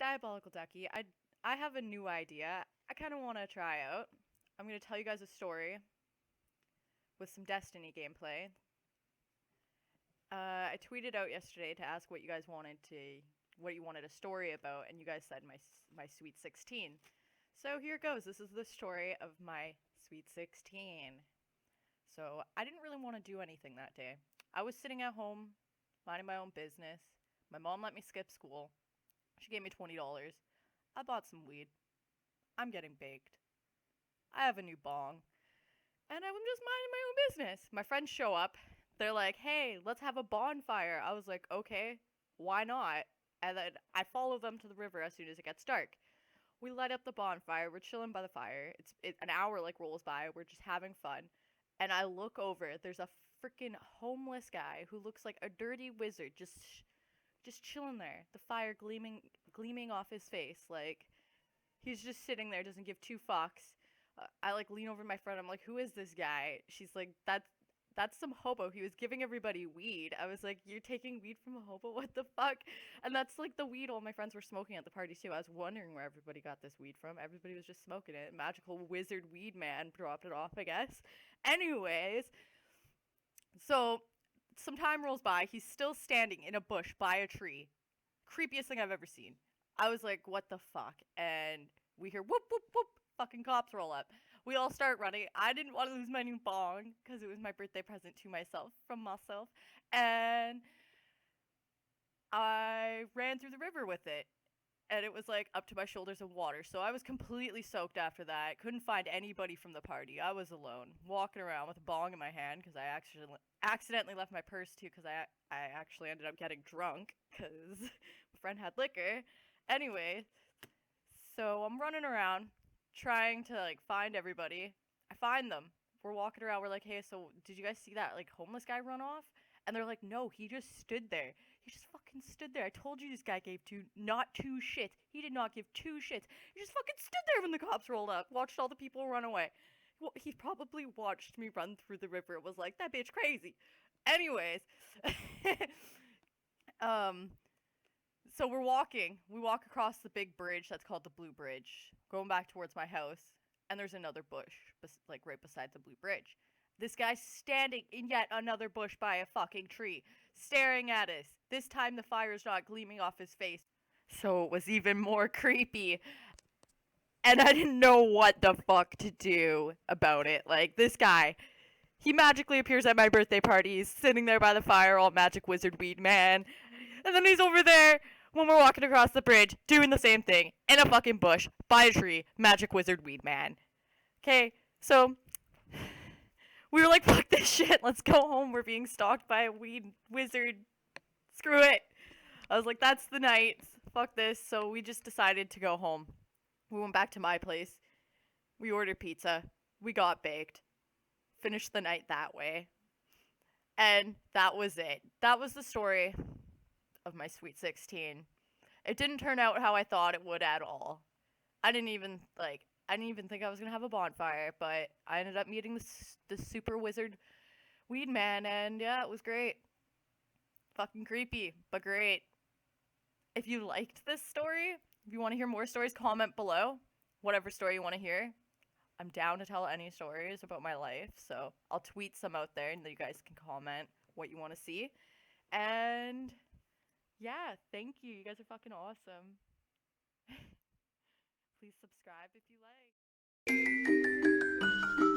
Diabolical Ducky, I have a new idea. I kind of want to try out. I'm going to tell you guys a story with some Destiny gameplay. I tweeted out yesterday to ask what you wanted a story about, and you guys said my Sweet 16. So here it goes. This is the story of my Sweet 16. So I didn't really want to do anything that day. I was sitting at home, minding my own business. My mom let me skip school. She gave me $20. I bought some weed. I'm getting baked. I have a new bong. And I'm just minding my own business. My friends show up. They're like, hey, let's have a bonfire. I was like, okay, why not? And then I follow them to the river as soon as it gets dark. We light up the bonfire. We're chilling by the fire. An hour like rolls by. We're just having fun. And I look over. There's a freaking homeless guy who looks like a dirty wizard just chilling there. The fire gleaming off his face. Like he's just sitting there, doesn't give two fucks. I like lean over to my friend. I'm like, "Who is this guy?" She's like, That's some hobo. He was giving everybody weed." I was like, "You're taking weed from a hobo? What the fuck?" And that's like the weed all my friends were smoking at the party too. I was wondering where everybody got this weed from. Everybody was just smoking it. Magical wizard weed man dropped it off, I guess. Anyways, so some time rolls by. He's still standing in a bush by a tree. Creepiest thing I've ever seen. I was like, what the fuck? And we hear whoop, whoop, whoop. Fucking cops roll up. We all start running. I didn't want to lose my new bong because it was my birthday present to myself from myself. And I ran through the river with it. And it was like up to my shoulders of water. So I was completely soaked after that. Couldn't find anybody from the party. I was alone, walking around with a bong in my hand because I accidentally left my purse too because I actually ended up getting drunk because my friend had liquor. Anyway, so I'm running around trying to like find everybody. I find them. We're walking around. We're like, hey, so did you guys see that like homeless guy run off? And they're like, no, he just stood there. He just fucking stood there. I told you this guy gave not two shits. He did not give two shits. He just fucking stood there when the cops rolled up. Watched all the people run away. Well, he probably watched me run through the river. It was like, that bitch crazy. Anyways, um, so we're walking. We walk across the big bridge that's called the Blue Bridge, going back towards my house, and there's another bush, like right beside the Blue Bridge. This guy's standing in yet another bush by a fucking tree, staring at us. This time the fire's not gleaming off his face, so it was even more creepy. And I didn't know what the fuck to do about it. Like, this guy, he magically appears at my birthday party. He's sitting there by the fire, all magic wizard weed man. And then he's over there when we're walking across the bridge, doing the same thing, in a fucking bush, by a tree, magic wizard weed man. Okay, so we were like, fuck this shit, let's go home. We're being stalked by a weed wizard. Screw it. I was like, that's the night. Fuck this. So we just decided to go home. We went back to my place. We ordered pizza. We got baked. Finished the night that way. And that was it. That was the story of my Sweet 16. It didn't turn out how I thought it would at all. I didn't even think I was gonna have a bonfire, but I ended up meeting this super wizard weed man, and yeah, it was great. Fucking creepy, but great. If you liked this story, if you want to hear more stories, comment below. Whatever story you want to hear. I'm down to tell any stories about my life, so I'll tweet some out there and you guys can comment what you want to see. And yeah, thank you. You guys are fucking awesome. Please subscribe if you like.